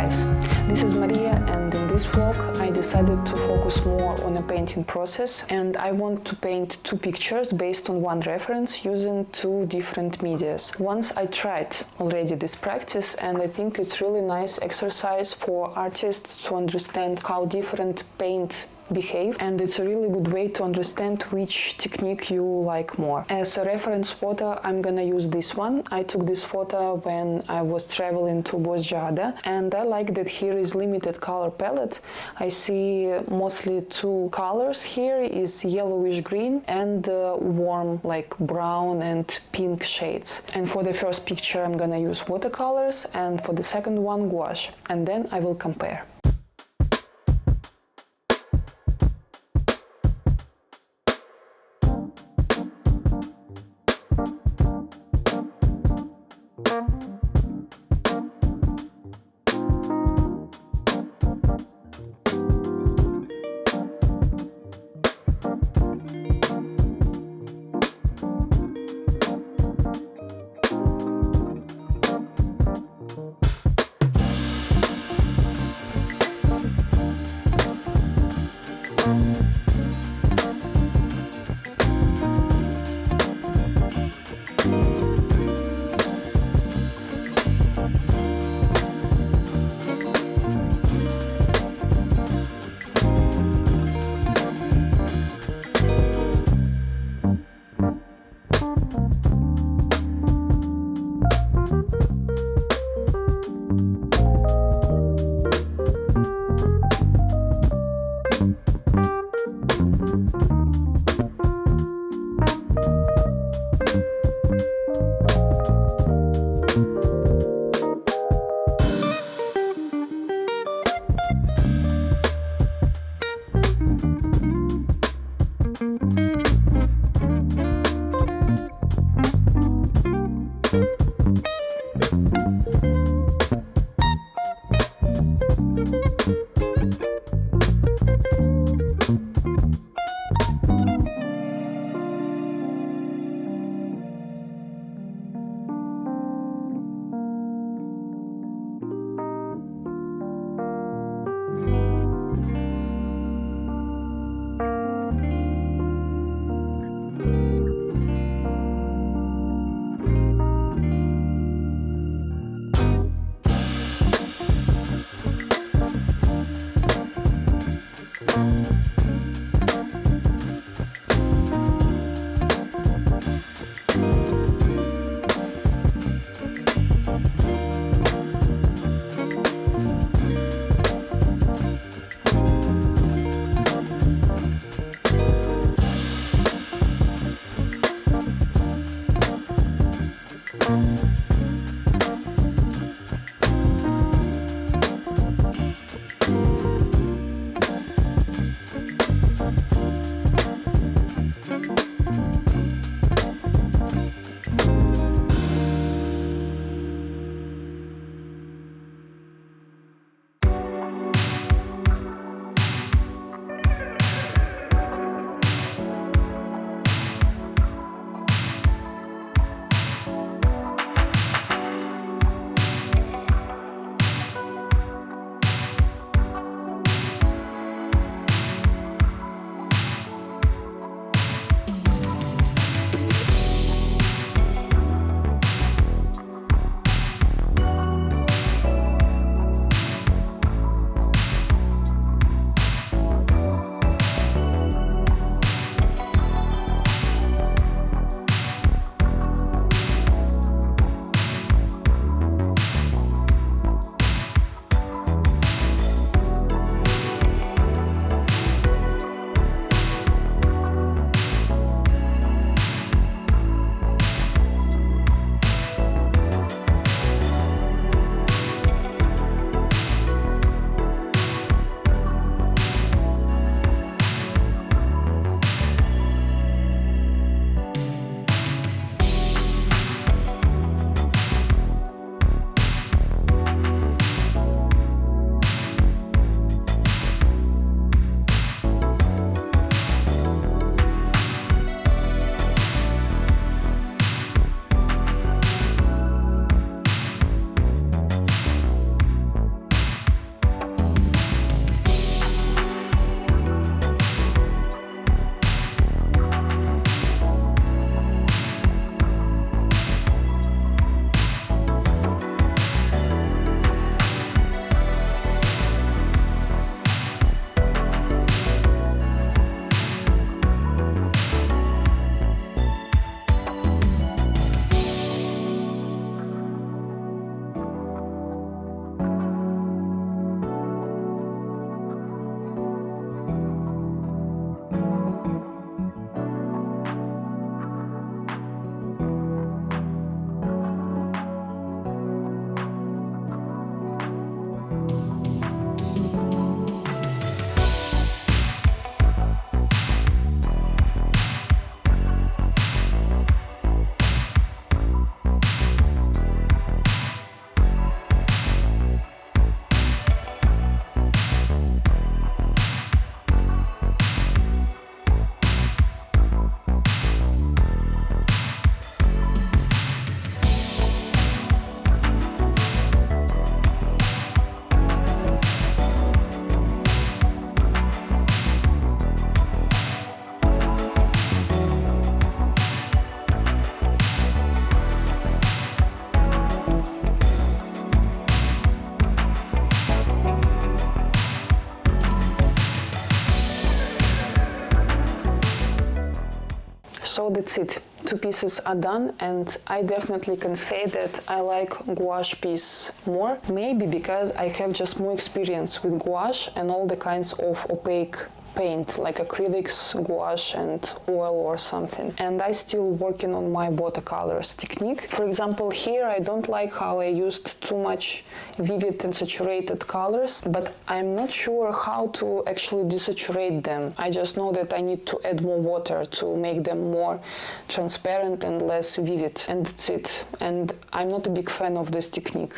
guys, this is Maria, and in this vlog I decided to focus more on the painting process, and I want to paint two pictures based on one reference using two different medias. Once I tried already this practice, and I think it's really nice exercise for artists to understand how different paint behave, and it's a really good way to understand which technique you like more. As a reference photo, I'm gonna use this one. I took this photo when I was traveling to Bosjada, and I like that here is limited color palette. I see mostly two colors here, is yellowish green and warm like brown and pink shades. And for the first picture I'm gonna use watercolors, and for the second one gouache, and then I will compare. So that's it. 2 pieces are done, and I definitely can say that I like gouache piece more. Maybe because I have just more experience with gouache and all the kinds of opaque paint like acrylics, gouache and oil or something. And I still working on my watercolors technique. For example, here I don't like how I used too much vivid and saturated colors, but I'm not sure how to actually desaturate them. I just know that I need to add more water to make them more transparent and less vivid, and that's it. And I'm not a big fan of this technique.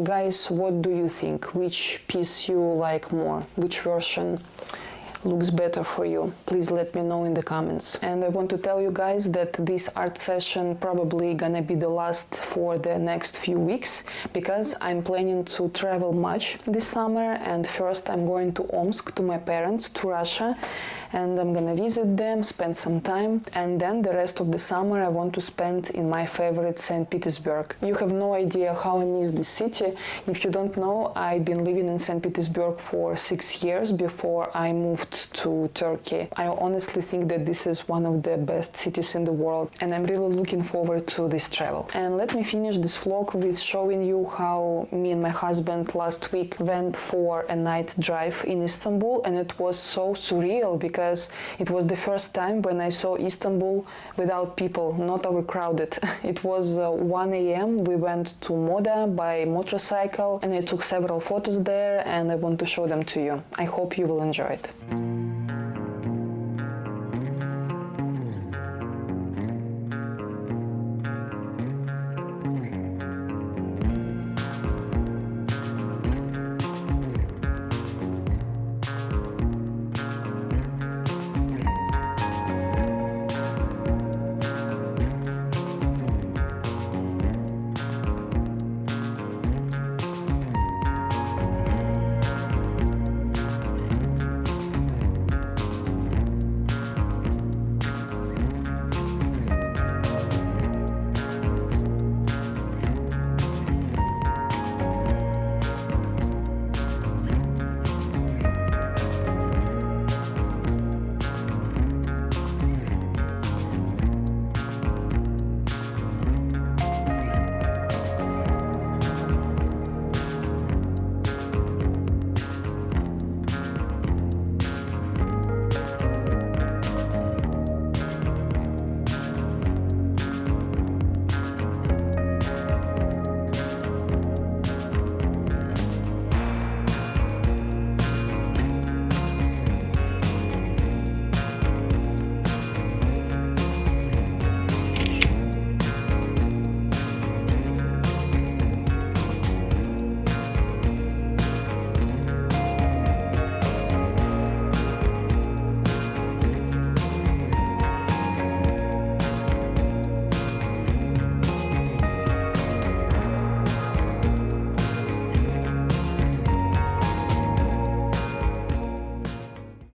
Guys, what do you think? Which piece you like more? Which version looks better for you? Please let me know in the comments. And I want to tell you guys that this art session probably gonna be the last for the next few weeks, because I'm planning to travel much this summer, and first I'm going to Omsk to my parents, to Russia, and I'm gonna visit them, spend some time, and then the rest of the summer I want to spend in my favorite St. Petersburg. You have no idea how I miss this city. If you don't know, I've been living in St. Petersburg for 6 years before I moved to Turkey. I honestly think that this is one of the best cities in the world, and I'm really looking forward to this travel. And let me finish this vlog with showing you how me and my husband last week went for a night drive in Istanbul, and it was so surreal because it was the first time when I saw Istanbul without people, not overcrowded. It was 1 a.m. We went to Moda by motorcycle, and I took several photos there, and I want to show them to you. I hope you will enjoy it.